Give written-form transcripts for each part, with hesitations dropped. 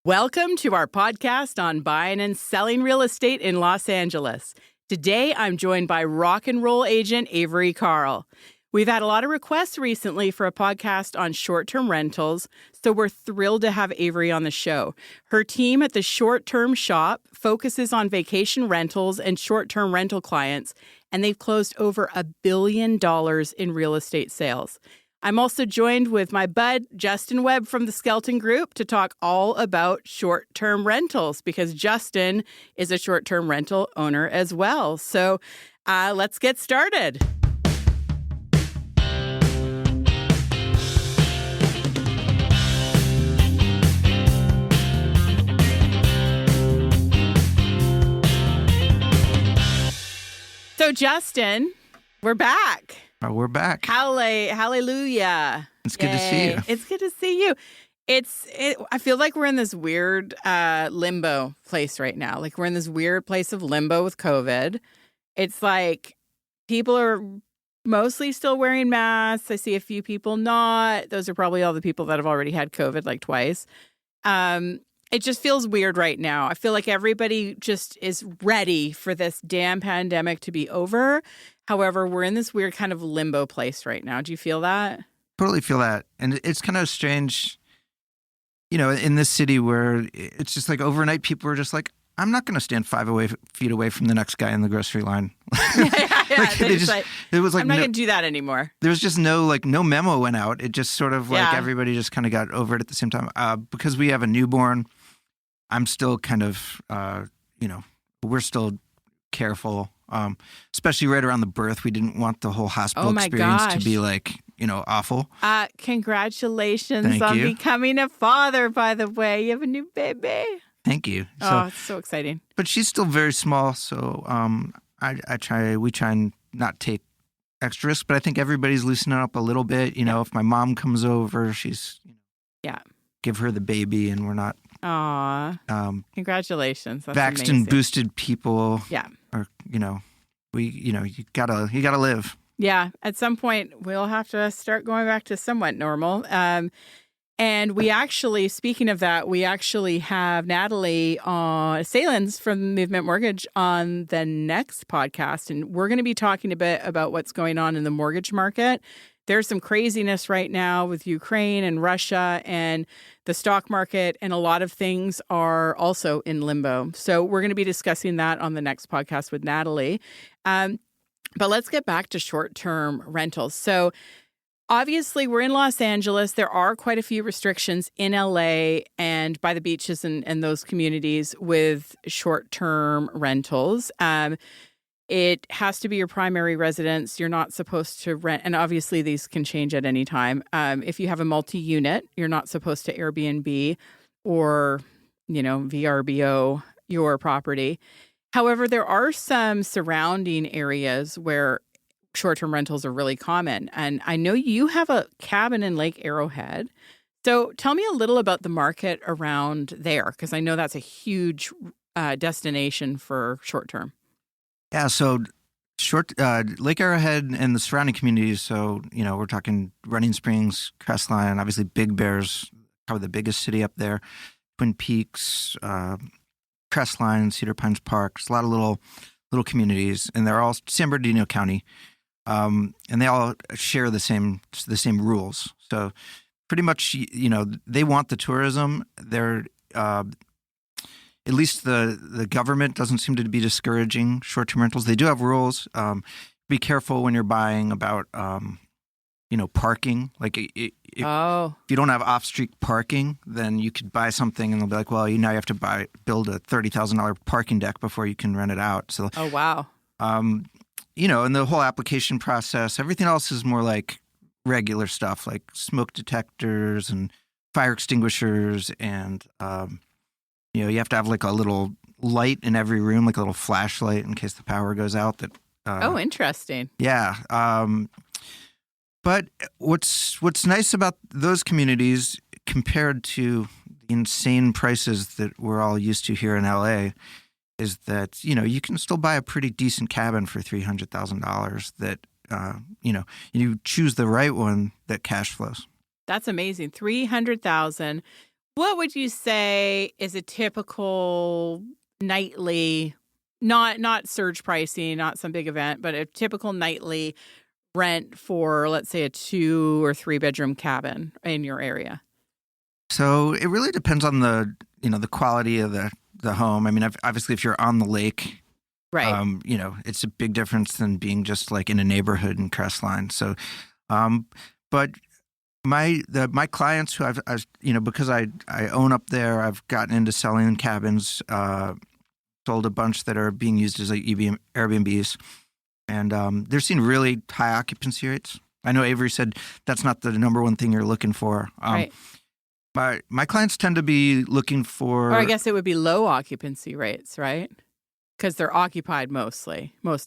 Welcome to our podcast on buying and selling real estate in Los Angeles. Today, I'm joined by rock and roll agent Avery Carl. We've had a lot of requests recently for a podcast on short-term rentals, so we're thrilled to have Avery on the show. Her team at the short-term shop focuses on vacation rentals and short-term rental clients, and they've closed over $1 billion in real estate sales. I'm also joined with my bud, Justin.webb from the Skelton group to talk all about short-term rentals because Justin is a short-term rental owner as well. So let's get started. So Justin, we're back. We're back. Hallelujah. It's good to see you. It's good to see you. I feel like we're in this weird limbo place right now. Like we're in this weird place of limbo with COVID. It's like people are mostly still wearing masks. I see a few people not. Those are probably all the people that have already had COVID like twice. It just feels weird right now. I feel like everybody just is ready for this damn pandemic to be over. However, we're in this weird kind of limbo place right now. Do you feel that? Totally feel that. And it's kind of strange, in this city where it's just like overnight people are just like, I'm not going to stand 5 feet away from the next guy in the grocery line. It was like I'm not going to do that anymore. There was just no memo went out. It just sort of like everybody just kind of got over it at the same time. Because we have a newborn, I'm still kind of, we're still careful. Especially right around the birth. We didn't want the whole hospital experience to be awful. Congratulations on becoming a father, by the way. You have a new baby. Thank you. It's so exciting. But she's still very small, so we try and not take extra risks, but I think everybody's loosening up a little bit. If my mom comes over, she's give her the baby and we're not congratulations. That's vaxxed amazing. And boosted people. Yeah. Or you gotta live. Yeah. At some point we'll have to start going back to somewhat normal. And we actually, speaking of that, we actually have Natalie Salins from Movement Mortgage on the next podcast. And we're going to be talking a bit about what's going on in the mortgage market. There's some craziness right now with Ukraine and Russia and the stock market, and a lot of things are also in limbo. So we're going to be discussing that on the next podcast with Natalie. But let's get back to short-term rentals. So obviously, we're in Los Angeles. There are quite a few restrictions in LA and by the beaches and those communities with short-term rentals. It has to be your primary residence. You're not supposed to rent. And obviously, these can change at any time. If you have a multi-unit, you're not supposed to Airbnb or, VRBO your property. However, there are some surrounding areas where short-term rentals are really common. And I know you have a cabin in Lake Arrowhead. So tell me a little about the market around there, because I know that's a huge destination for short-term. Yeah, so Lake Arrowhead and the surrounding communities, so, we're talking Running Springs, Crestline, obviously Big Bear's probably the biggest city up there, Twin Peaks, Crestline, Cedar Pines Park, a lot of little communities, and they're all San Bernardino County, and they all share the same rules. So pretty much, they want the tourism. They're at least the government doesn't seem to be discouraging short-term rentals. They do have rules. Be careful when you're buying about, parking. Like if you don't have off-street parking, then you could buy something and they'll be like, well, now you have to build a $30,000 parking deck before you can rent it out. So, oh, wow. And the whole application process, everything else is more like regular stuff, like smoke detectors and fire extinguishers and you have to have like a little light in every room, like a little flashlight in case the power goes out. Interesting. Yeah. But what's nice about those communities compared to the insane prices that we're all used to here in LA is that, you can still buy a pretty decent cabin for $300,000 that, you choose the right one that cash flows. That's amazing. $300,000 What would you say is a typical nightly, not surge pricing, not some big event, but a typical nightly rent for, let's say, a 2 or 3 bedroom cabin in your area? So it really depends on the quality of the home. I mean, obviously, if you're on the lake, Right. it's a big difference than being just like in a neighborhood in Crestline. So, but my clients who I've because I own up there, I've gotten into selling cabins, sold a bunch that are being used as like Airbnbs, and they're seeing really high occupancy rates. I know Avery said that's not the number one thing you're looking for. Right. My clients tend to be looking for, Or I guess it would be low occupancy rates, right? Because they're occupied most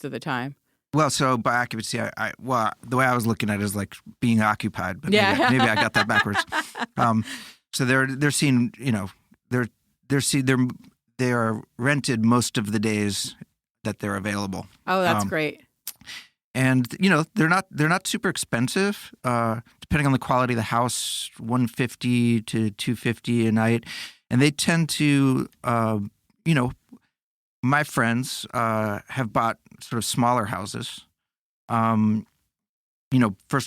of the time. well, so by occupancy, the way I was looking at it is like being occupied, but Yeah. maybe I got that backwards. So they're seeing, they are rented most of the days that they're available. Oh, that's great. And they're not super expensive. Depending on the quality of the house, $150 to $250 a night, and they tend to, my friends have bought sort of smaller houses. First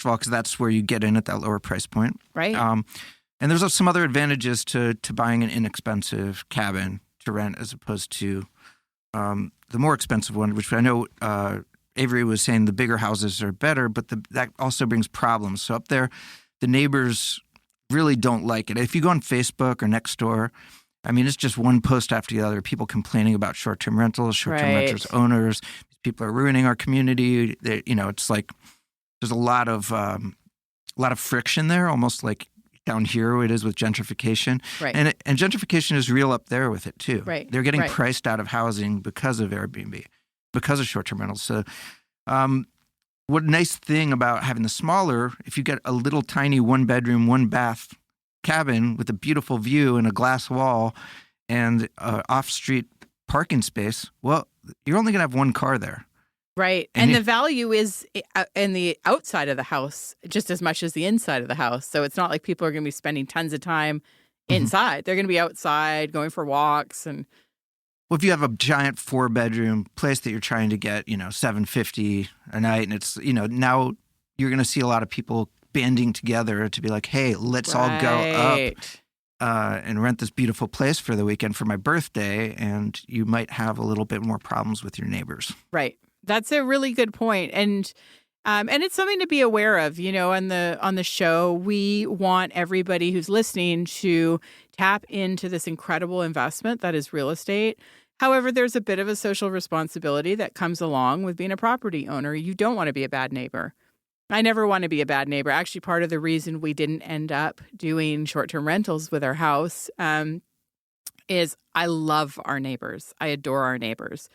of all, because that's where you get in at that lower price point, Right. And there's some other advantages to buying an inexpensive cabin to rent as opposed to the more expensive one, which I know Avery was saying the bigger houses are better, but that also brings problems. So up there, the neighbors really don't like it. If you go on Facebook or Nextdoor, I mean, it's just one post after the other. People complaining about short-term rentals, short-term Right. renters, owners. These people are ruining our community. It's like there's a lot of friction there, almost like down here it is with gentrification. Right. And gentrification is real up there with it too. Right. They're getting Right. priced out of housing because of Airbnb, because of short-term rentals. So, what nice thing about having the smaller, if you get a little tiny 1-bedroom, 1-bath cabin with a beautiful view and a glass wall and off-street parking space, well, you're only going to have one car there. Right. And the value is in the outside of the house just as much as the inside of the house. So it's not like people are going to be spending tons of time inside. They're going to be outside going for walks. And well, if you have a giant 4-bedroom place that you're trying to get, $750 a night, and it's, now you're going to see a lot of people banding together to be like, hey, let's all go up and rent this beautiful place for the weekend for my birthday, and you might have a little bit more problems with your neighbors. Right. That's a really good point. And it's something to be aware of. On the show, we want everybody who's listening to tap into this incredible investment that is real estate. However, there's a bit of a social responsibility that comes along with being a property owner. You don't want to be a bad neighbor. I never want to be a bad neighbor. Actually, part of the reason we didn't end up doing short-term rentals with our house is I love our neighbors. I adore our neighbors.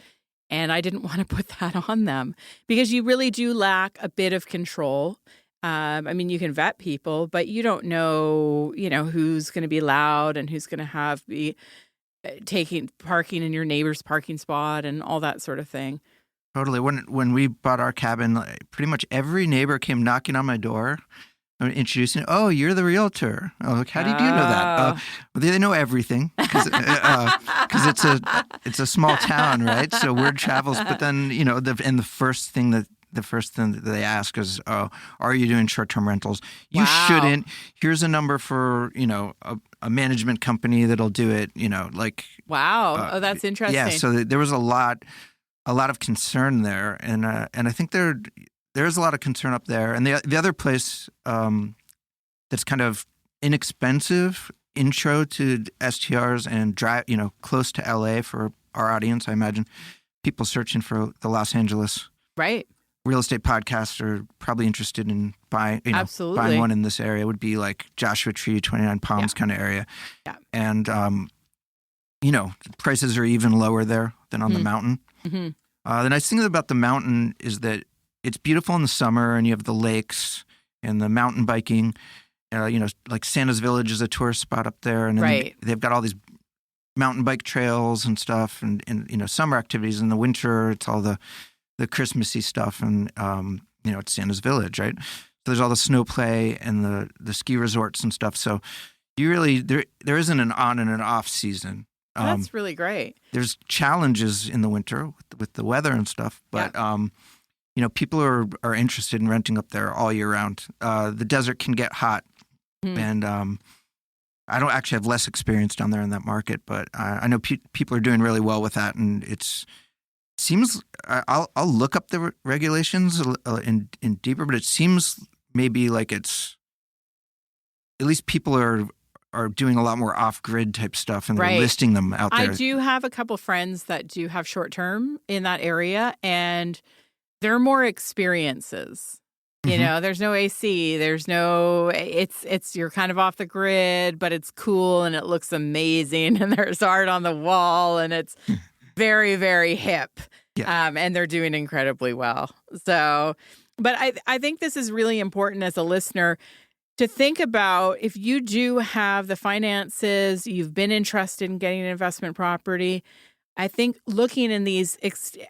And I didn't want to put that on them because you really do lack a bit of control. I mean, you can vet people, but you don't know, who's going to be loud and who's going to be taking parking in your neighbor's parking spot and all that sort of thing. Totally. When we bought our cabin, pretty much every neighbor came knocking on my door, introducing, "Oh, you're the realtor." I was like, "How do you know that?" Well, they know everything because it's a small town, right? So word travels. But then the first thing that they ask is, "Oh, are you doing short-term rentals?" You shouldn't. Here's a number for a management company that'll do it. Wow. That's interesting. Yeah. So there was a lot of concern there, and I think there's a lot of concern up there. And the other place that's kind of inexpensive intro to STRs and drive, close to LA for our audience, I imagine people searching for the Los Angeles real estate podcast are probably interested in buying one in this area. It would be like Joshua Tree, 29 Palms kind of area. Yeah. And, prices are even lower there than on the mountain. Mm-hmm. The nice thing about the mountain is that it's beautiful in the summer, and you have the lakes and the mountain biking. Like Santa's Village is a tourist spot up there, and then they've got all these mountain bike trails and stuff, and summer activities. In the winter, it's all the Christmassy stuff, and it's Santa's Village, right? So there's all the snow play and the ski resorts and stuff. So You really there isn't an on and an off season. That's really great. There's challenges in the winter with the weather and stuff, but people are interested in renting up there all year round. The desert can get hot, and I don't actually have less experience down there in that market, but I know people are doing really well with that, and seems I'll look up the regulations in deeper, but it seems maybe like it's at least people are doing a lot more off-grid type stuff, and they're listing them out there. I do have a couple friends that do have short-term in that area, and there are more experiences. You know, there's no AC, there's no, it's you're kind of off the grid, but it's cool and it looks amazing, and there's art on the wall, and it's very, very hip. Yeah. And they're doing incredibly well. So, but I think this is really important as a listener to think about if you do have the finances, you've been interested in getting an investment property. I think looking in these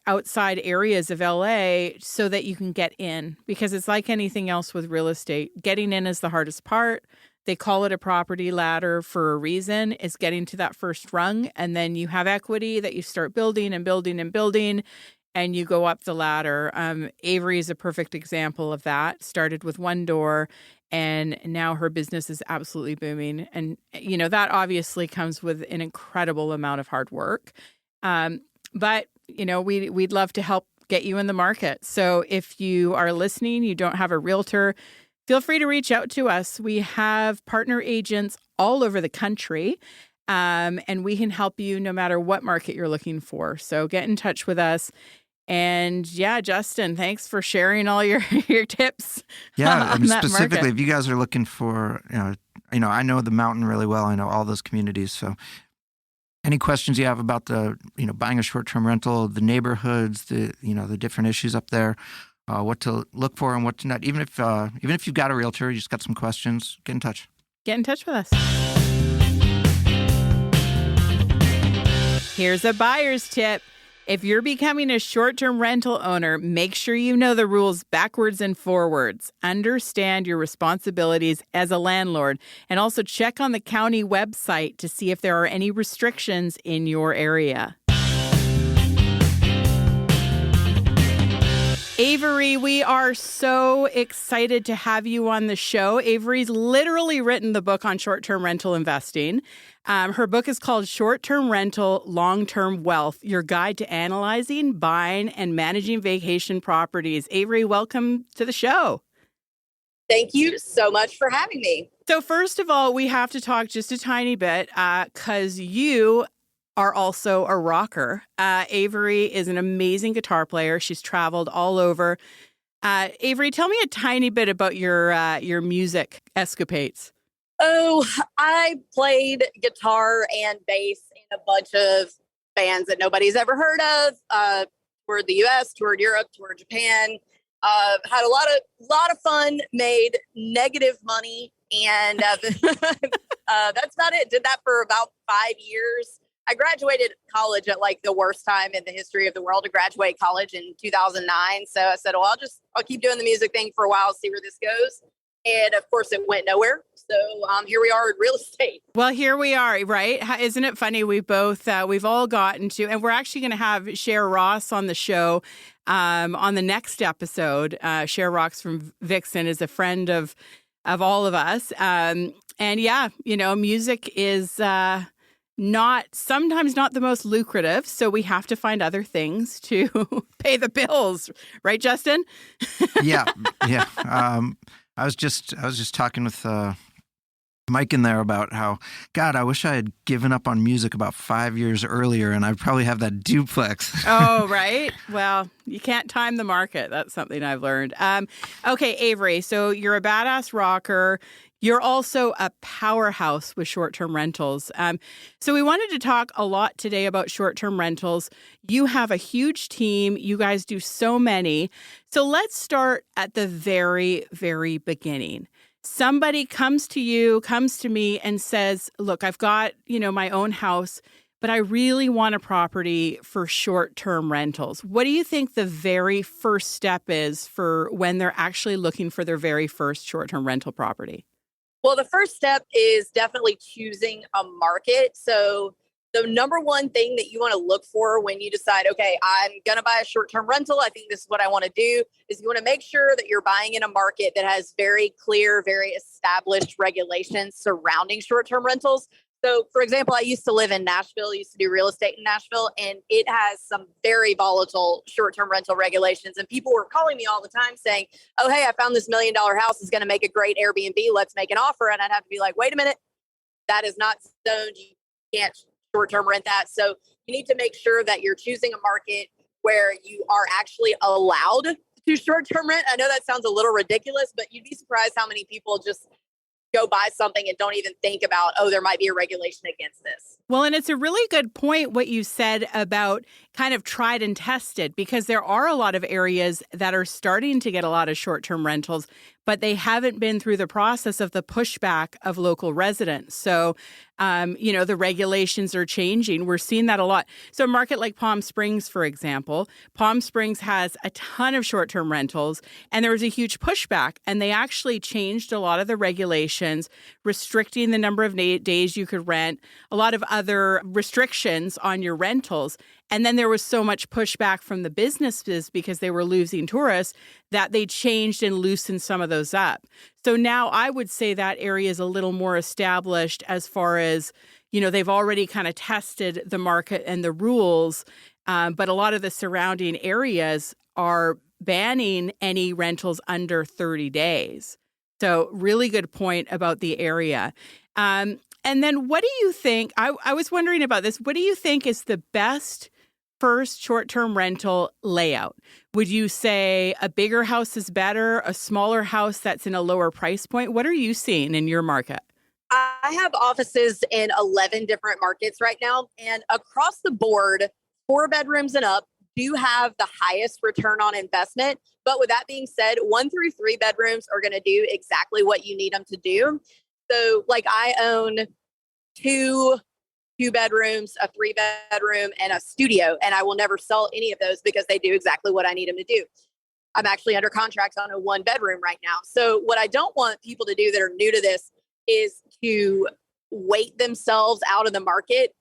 outside areas of LA so that you can get in, because it's like anything else with real estate. Getting in is the hardest part. They call it a property ladder for a reason. It's getting to that first rung, and then you have equity that you start building and building and building, and you go up the ladder. Avery is a perfect example of that. Started with one door, and now her business is absolutely booming. And, that obviously comes with an incredible amount of hard work. But, we'd love to help get you in the market. So if you are listening, you don't have a realtor, feel free to reach out to us. We have partner agents all over the country, and we can help you no matter what market you're looking for. So get in touch with us. And yeah, Justin, thanks for sharing all your tips. Yeah, and specifically, if you guys are looking for, I know the mountain really well. I know all those communities. So any questions you have about the, buying a short-term rental, the neighborhoods, the different issues up there, what to look for and what to not. Even if you've got a realtor, you just got some questions, get in touch. Get in touch with us. Here's a buyer's tip. If you're becoming a short-term rental owner, make sure you know the rules backwards and forwards. Understand your responsibilities as a landlord, and also check on the county website to see if there are any restrictions in your area. Avery, we are so excited to have you on the show. Avery's literally written the book on short-term rental investing. Her book is called Short-Term Rental, Long-Term Wealth, Your Guide to Analyzing, Buying, and Managing Vacation Properties. Avery, welcome to the show. Thank you so much for having me. So first of all, we have to talk just a tiny bit because you are also a rocker. Avery is an amazing guitar player. She's traveled all over. Avery, tell me a tiny bit about your music escapades. Oh, I played guitar and bass in a bunch of bands that nobody's ever heard of. Toured the U.S., toured Europe, toured Japan. Had a lot of fun. Made negative money, and that's about it. Did that for about 5 years. I graduated college at like the worst time in the history of the world to graduate college in 2009. So I said, well, I'll keep doing the music thing for a while, see where this goes. And of course it went nowhere. So here we are in real estate. Well, here we are, right? Isn't it funny? We've all gotten to, and we're actually going to have Cher Ross on the show on the next episode. Cher Ross from Vixen is a friend of all of us. And yeah, music is sometimes not the most lucrative, so we have to find other things to pay the bills, right, Justin? Yeah. I was just talking with Mike in there about how, God, I wish I had given up on music about 5 years earlier, and I'd probably have that duplex. Oh, right. Well, you can't time the market. That's something I've learned. Okay, Avery, so you're a badass rocker. You're also a powerhouse with short-term rentals. So we wanted to talk a lot today about short-term rentals. You have a huge team. You guys do so many. So let's start at the very, very beginning. Somebody comes to me and says, look, I've got, my own house, but I really want a property for short-term rentals. What do you think the very first step is for when they're actually looking for their very first short-term rental property? Well, the first step is definitely choosing a market. So the number one thing that you want to look for when you decide, okay, I'm going to buy a short-term rental, I think this is what I want to do, is you want to make sure that you're buying in a market that has very clear, very established regulations surrounding short-term rentals. So, for example, I used to live in Nashville, used to do real estate in Nashville, and it has some very volatile short-term rental regulations. And people were calling me all the time saying, oh, hey, I found this $1 million house is going to make a great Airbnb. Let's make an offer. And I'd have to be like, wait a minute, that is not zoned. You can't short-term rent that. So you need to make sure that you're choosing a market where you are actually allowed to short-term rent. I know that sounds a little ridiculous, but you'd be surprised how many people just go buy something and don't even think about, oh, there might be a regulation against this. Well, and it's a really good point what you said about kind of tried and tested, because there are a lot of areas that are starting to get a lot of short-term rentals, but they haven't been through the process of the pushback of local residents. So, the regulations are changing. We're seeing that a lot. So a market like Palm Springs, for example, Palm Springs has a ton of short-term rentals, and there was a huge pushback, and they actually changed a lot of the regulations, restricting the number of days you could rent, a lot of other restrictions on your rentals. And then there was so much pushback from the businesses because they were losing tourists that they changed and loosened some of those up. So now I would say that area is a little more established as far as, they've already kind of tested the market and the rules. But a lot of the surrounding areas are banning any rentals under 30 days. So really good point about the area. And then what do you think? I was wondering about this. What do you think is the best first short-term rental layout? Would you say a bigger house is better, a smaller house that's in a lower price point? What are you seeing in your market? I have offices in 11 different markets right now, and across the board, 4 bedrooms and up do have the highest return on investment. But with that being said, 1 through 3 bedrooms are going to do exactly what you need them to do. So like I own 2 bedrooms, a 3-bedroom, and a studio. And I will never sell any of those because they do exactly what I need them to do. I'm actually under contract on a 1-bedroom right now. So what I don't want people to do that are new to this is to wait themselves out of the market,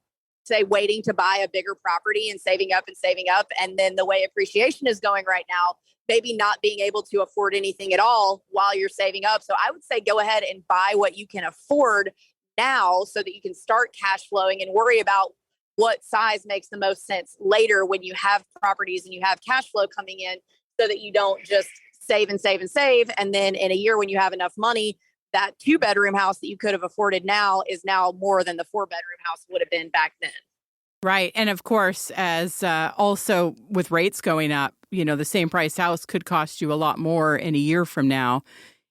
say waiting to buy a bigger property and saving up. And then the way appreciation is going right now, maybe not being able to afford anything at all while you're saving up. So I would say go ahead and buy what you can afford now so that you can start cash flowing and worry about what size makes the most sense later when you have properties and you have cash flow coming in, so that you don't just save and save and save. And then in a year when you have enough money, that 2-bedroom house that you could have afforded now is now more than the 4-bedroom house would have been back then. Right. And of course, as also with rates going up, the same price house could cost you a lot more in a year from now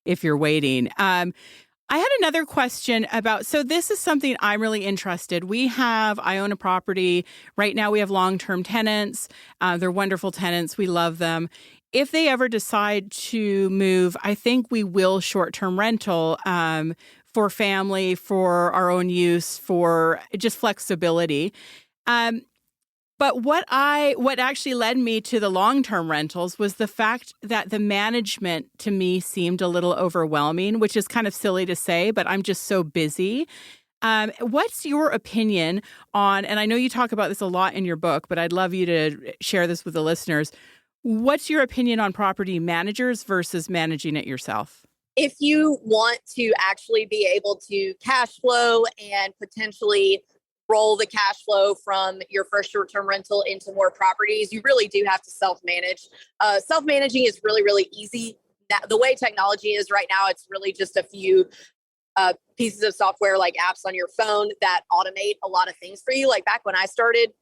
if you're waiting. I had another question about, so this is something I'm really interested. I own a property. Right now we have long-term tenants. They're wonderful tenants. We love them. If they ever decide to move, I think we will short-term rental for family, for our own use, for just flexibility. But what actually led me to the long-term rentals was the fact that the management to me seemed a little overwhelming, which is kind of silly to say, but I'm just so busy. What's your opinion on, and I know you talk about this a lot in your book, but I'd love you to share this with the listeners. What's your opinion on property managers versus managing it yourself? If you want to actually be able to cash flow and potentially roll the cash flow from your first short-term rental into more properties, you really do have to self-manage. Self-managing is really, really easy. The way technology is right now, it's really just a few pieces of software like apps on your phone that automate a lot of things for you. Like back when I started,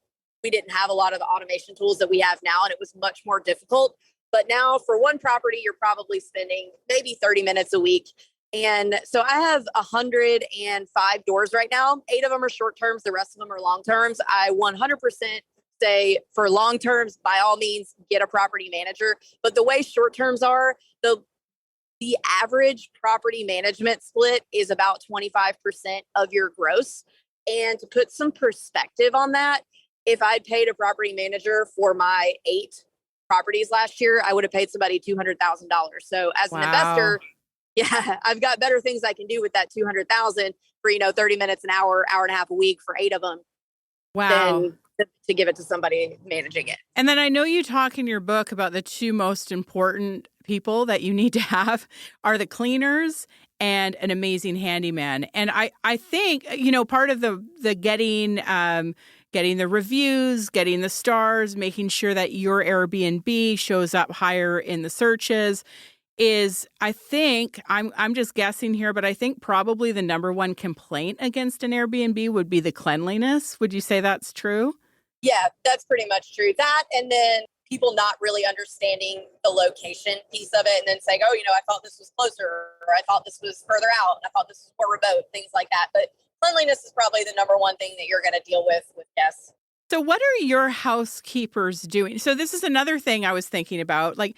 we didn't have a lot of the automation tools that we have now, and it was much more difficult. But now for one property, you're probably spending maybe 30 minutes a week. And so I have 105 doors right now. 8 of them are short terms. The rest of them are long terms. I 100% say for long terms, by all means, get a property manager. But the way short terms are, the average property management split is about 25% of your gross. And to put some perspective on that, if I'd paid a property manager for my 8 properties last year, I would have paid somebody $200,000. So as an investor, Yeah, I've got better things I can do with that 200,000 for, 30 minutes, an hour, hour and a half a week for 8 of them Wow. than to give it to somebody managing it. And then I know you talk in your book about the two most important people that you need to have are the cleaners and an amazing handyman. And I think, part of the getting the reviews, getting the stars, making sure that your Airbnb shows up higher in the searches is, I think, I'm just guessing here, but I think probably the number one complaint against an Airbnb would be the cleanliness. Would you say that's true? Yeah, that's pretty much true. That, and then people not really understanding the location piece of it, and then saying, oh, I thought this was closer, or I thought this was further out, and I thought this was more remote, things like that. But cleanliness is probably the number one thing that you're going to deal with guests. So what are your housekeepers doing? So this is another thing I was thinking about. Like,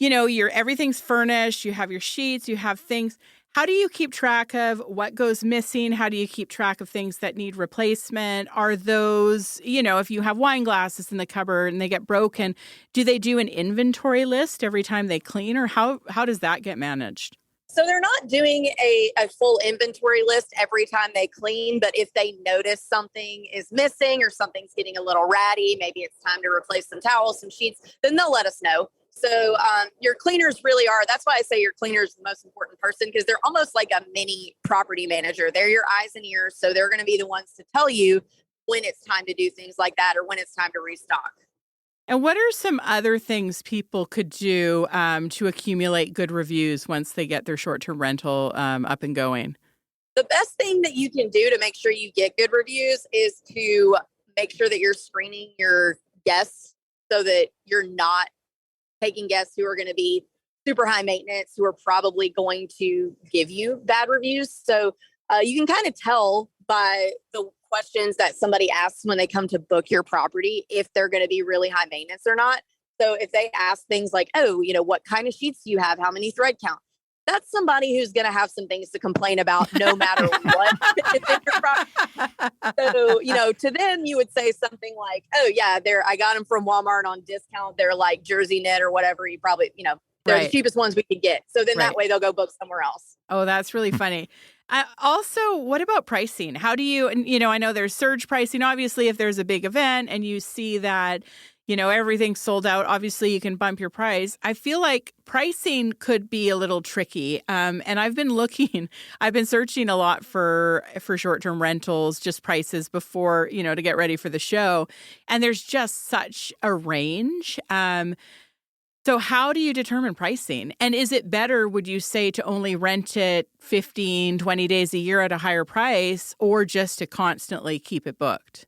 everything's furnished, you have your sheets, you have things. How do you keep track of what goes missing? How do you keep track of things that need replacement? Are those, if you have wine glasses in the cupboard and they get broken, do they do an inventory list every time they clean, or how does that get managed? So they're not doing a full inventory list every time they clean, but if they notice something is missing or something's getting a little ratty, maybe it's time to replace some towels, some sheets, then they'll let us know. So your cleaners really are, that's why I say your cleaner is the most important person, because they're almost like a mini property manager. They're your eyes and ears. So they're going to be the ones to tell you when it's time to do things like that or when it's time to restock. And what are some other things people could do to accumulate good reviews once they get their short-term rental up and going? The best thing that you can do to make sure you get good reviews is to make sure that you're screening your guests so that you're not taking guests who are going to be super high maintenance, who are probably going to give you bad reviews. So you can kind of tell by the questions that somebody asks when they come to book your property if they're going to be really high maintenance or not. So if they ask things like, oh, what kind of sheets do you have? How many thread count? That's somebody who's going to have some things to complain about no matter what. So, to them, you would say something like, oh, yeah, I got them from Walmart on discount. They're like jersey knit or whatever. You probably, they're Right. the cheapest ones we could get. So then Right. that way they'll go book somewhere else. Oh, that's really funny. Also, what about pricing? How do you, I know there's surge pricing. Obviously, if there's a big event and you see that, everything's sold out, obviously you can bump your price. I feel like pricing could be a little tricky. And I've been searching a lot for short-term rentals, just prices before, to get ready for the show. And there's just such a range. So how do you determine pricing? And is it better, would you say, to only rent it 15, 20 days a year at a higher price, or just to constantly keep it booked?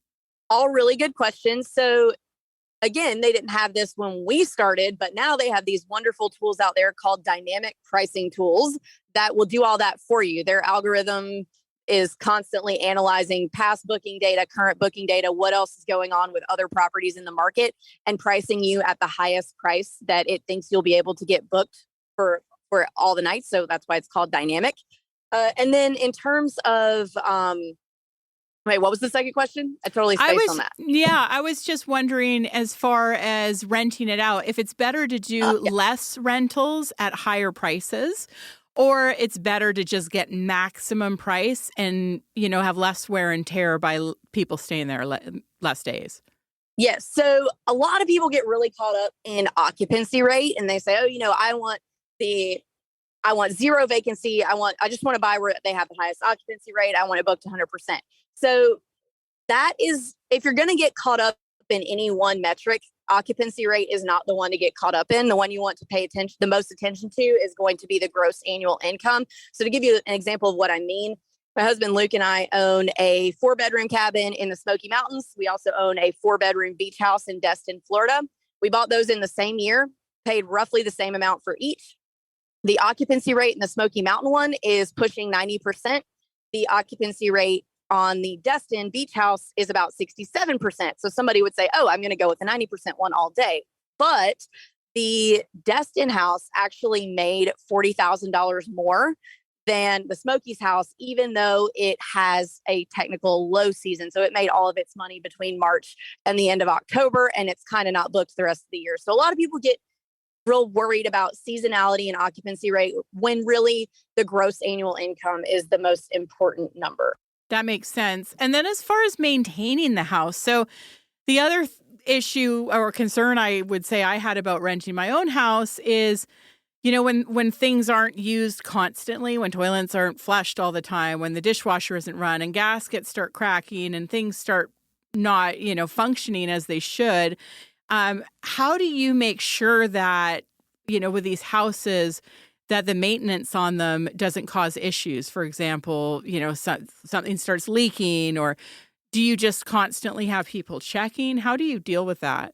All really good questions. So again, they didn't have this when we started, but now they have these wonderful tools out there called dynamic pricing tools that will do all that for you. Their algorithm is constantly analyzing past booking data, current booking data, what else is going on with other properties in the market, and pricing you at the highest price that it thinks you'll be able to get booked for all the nights. So that's why it's called dynamic. And then in terms of, wait, what was the second question? I totally spaced on that. Yeah, I was just wondering, as far as renting it out, if it's better to do less rentals at higher prices, or it's better to just get maximum price and, have less wear and tear by people staying there less days. Yes. So a lot of people get really caught up in occupancy rate and they say, oh, I want zero vacancy. I just want to buy where they have the highest occupancy rate. I want it booked 100%. So that is, if you're going to get caught up in any one metric, occupancy rate is not the one to get caught up in. The one you want to pay the most attention to is going to be the gross annual income. So to give you an example of what I mean, my husband Luke and I own a 4-bedroom cabin in the Smoky Mountains. We also own a 4-bedroom beach house in Destin, Florida. We bought those in the same year, paid roughly the same amount for each. The occupancy rate in the Smoky Mountain one is pushing 90%. The occupancy rate on the Destin beach house is about 67%. So somebody would say, oh, I'm going to go with the 90% one all day. But the Destin house actually made $40,000 more than the Smokies house, even though it has a technical low season. So it made all of its money between March and the end of October, and it's kind of not booked the rest of the year. So a lot of people get real worried about seasonality and occupancy rate when really the gross annual income is the most important number. That makes sense. And then as far as maintaining the house, so the other issue or concern I would say I had about renting my own house is, when things aren't used constantly, when toilets aren't flushed all the time, when the dishwasher isn't run and gaskets start cracking and things start not, functioning as they should. How do you make sure that, with these houses, that the maintenance on them doesn't cause issues? For example, something starts leaking, or do you just constantly have people checking? How do you deal with that?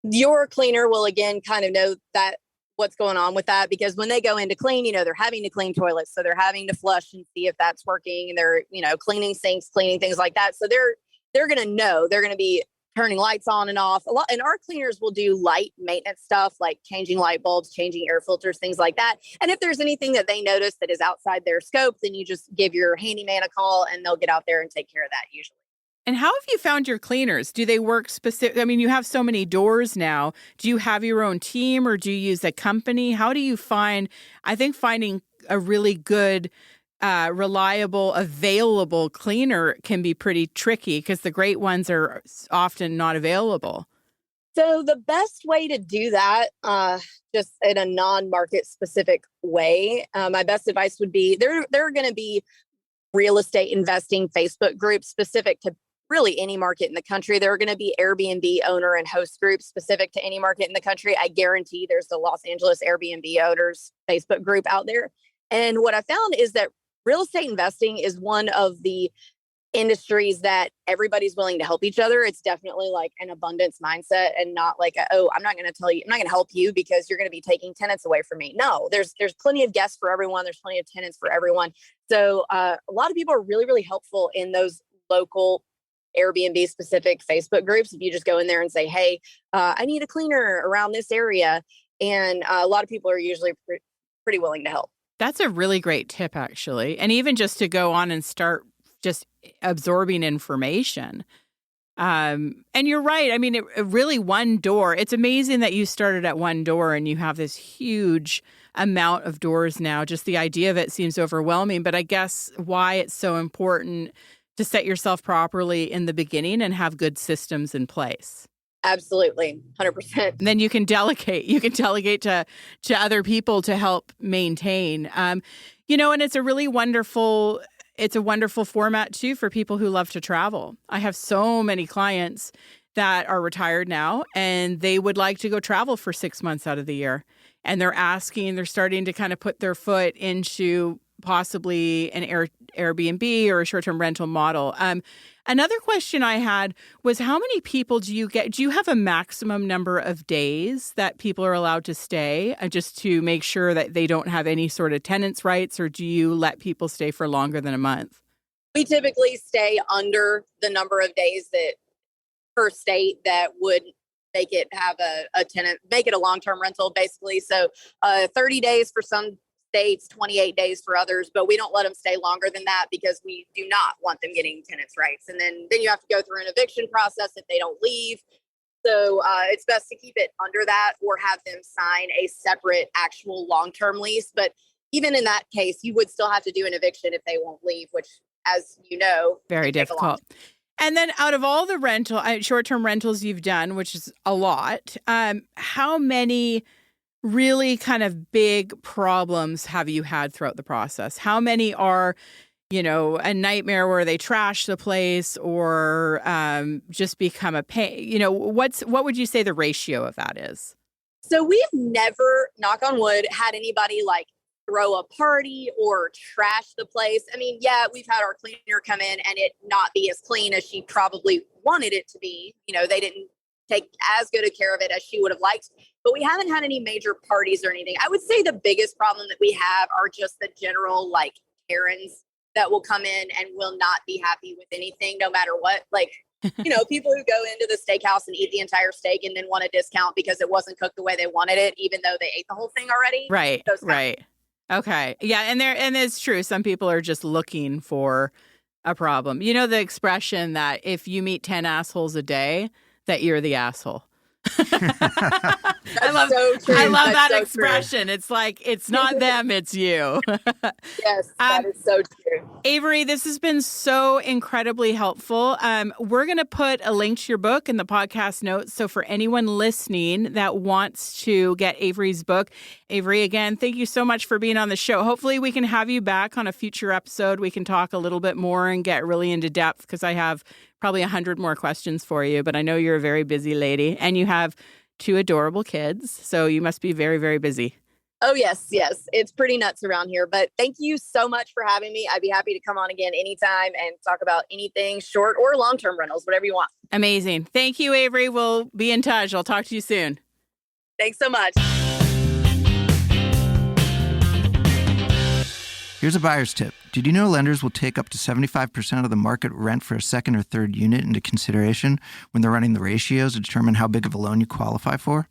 Your cleaner will again kind of know that what's going on with that, because when they go in to clean, they're having to clean toilets. So they're having to flush and see if that's working, and they're, cleaning sinks, cleaning things like that. So they're going to know. They're going to be turning lights on and off a lot. And our cleaners will do light maintenance stuff like changing light bulbs, changing air filters, things like that. And if there's anything that they notice that is outside their scope, then you just give your handyman a call and they'll get out there and take care of that usually. And how have you found your cleaners? Do they work specific? I mean, you have so many doors now. Do you have your own team, or do you use a company? How do you find, I think finding a really good, reliable, available cleaner can be pretty tricky because the great ones are often not available. So the best way to do that, just in a non-market specific way, my best advice would be there are going to be real estate investing Facebook groups specific to really any market in the country. There are going to be Airbnb owner and host groups specific to any market in the country. I guarantee there's the Los Angeles Airbnb owners Facebook group out there. And what I found is that real estate investing is one of the industries that everybody's willing to help each other. It's definitely like an abundance mindset, and not like, I'm not going to help you because you're going to be taking tenants away from me. No, there's plenty of guests for everyone. There's plenty of tenants for everyone. So a lot of people are really, really helpful in those local Airbnb specific Facebook groups. If you just go in there and say, hey, I need a cleaner around this area. And a lot of people are usually pretty willing to help. That's a really great tip, actually. And even just to go on and start just absorbing information. And you're right. I mean, it really one door. It's amazing that you started at one door and you have this huge amount of doors now. Just the idea of it seems overwhelming. But I guess why it's so important to set yourself properly in the beginning and have good systems in place. Absolutely. 100%. And then you can delegate. You can delegate to other people to help maintain. And it's a really wonderful... It's a wonderful format, too, for people who love to travel. I have so many clients that are retired now, and they would like to go travel for 6 months out of the year. And they're starting to kind of put their foot into possibly an Airbnb or a short-term rental model. Another question I had was, how many people do you get? Do you have a maximum number of days that people are allowed to stay, just to make sure that they don't have any sort of tenants' rights, or do you let people stay for longer than a month? We typically stay under the number of days that per state that would make it have a tenant, make it a long-term rental, basically. So 30 days for some states, 28 days for others, but we don't let them stay longer than that because we do not want them getting tenants' rights. And then you have to go through an eviction process if they don't leave. So it's best to keep it under that, or have them sign a separate actual long-term lease. But even in that case, you would still have to do an eviction if they won't leave, which, as you know, very difficult. And then out of all the short-term rentals you've done, which is a lot, how many really kind of big problems have you had throughout the process? How many are, a nightmare where they trash the place or just become a pain? What would you say the ratio of that is? So we've never, knock on wood, had anybody like throw a party or trash the place. I mean, yeah, we've had our cleaner come in and it not be as clean as she probably wanted it to be. They didn't take as good a care of it as she would have liked. But we haven't had any major parties or anything. I would say the biggest problem that we have are just the general like Karens that will come in and will not be happy with anything, no matter what. Like, people who go into the steakhouse and eat the entire steak and then want a discount because it wasn't cooked the way they wanted it, even though they ate the whole thing already. Right. Right. Okay. Yeah. And it's true. Some people are just looking for a problem. The expression that if you meet 10 assholes a day, that you're the asshole. I love so true. I love That's that so expression. It's like, it's not them, it's you. Yes, that is so true. Avery, this has been so incredibly helpful. We're going to put a link to your book in the podcast notes. So for anyone listening that wants to get Avery's book, Avery, again, thank you so much for being on the show. Hopefully we can have you back on a future episode. We can talk a little bit more and get really into depth, because I have probably 100 more questions for you, but I know you're a very busy lady and you have 2 adorable kids. So you must be very, very busy. Oh, yes. It's pretty nuts around here. But thank you so much for having me. I'd be happy to come on again anytime and talk about anything, short or long-term rentals, whatever you want. Amazing. Thank you, Avery. We'll be in touch. I'll talk to you soon. Thanks so much. Here's a buyer's tip. Did you know lenders will take up to 75% of the market rent for a second or third unit into consideration when they're running the ratios to determine how big of a loan you qualify for?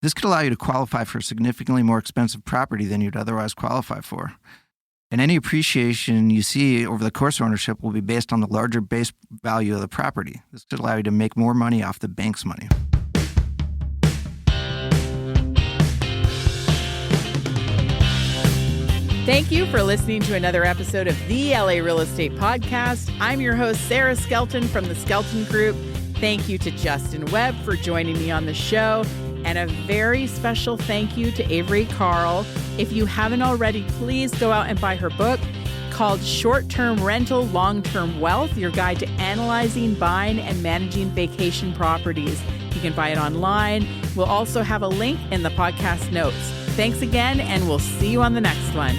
This could allow you to qualify for a significantly more expensive property than you'd otherwise qualify for. And any appreciation you see over the course of ownership will be based on the larger base value of the property. This could allow you to make more money off the bank's money. Thank you for listening to another episode of the LA Real Estate Podcast. I'm your host, Sara Skelton from the Skelton Group. Thank you to Justin.webb for joining me on the show. And a very special thank you to Avery Carl. If you haven't already, please go out and buy her book called Short-Term Rental, Long-Term Wealth, Your Guide to Analyzing, Buying, and Managing Vacation Properties. You can buy it online. We'll also have a link in the podcast notes. Thanks again, and we'll see you on the next one.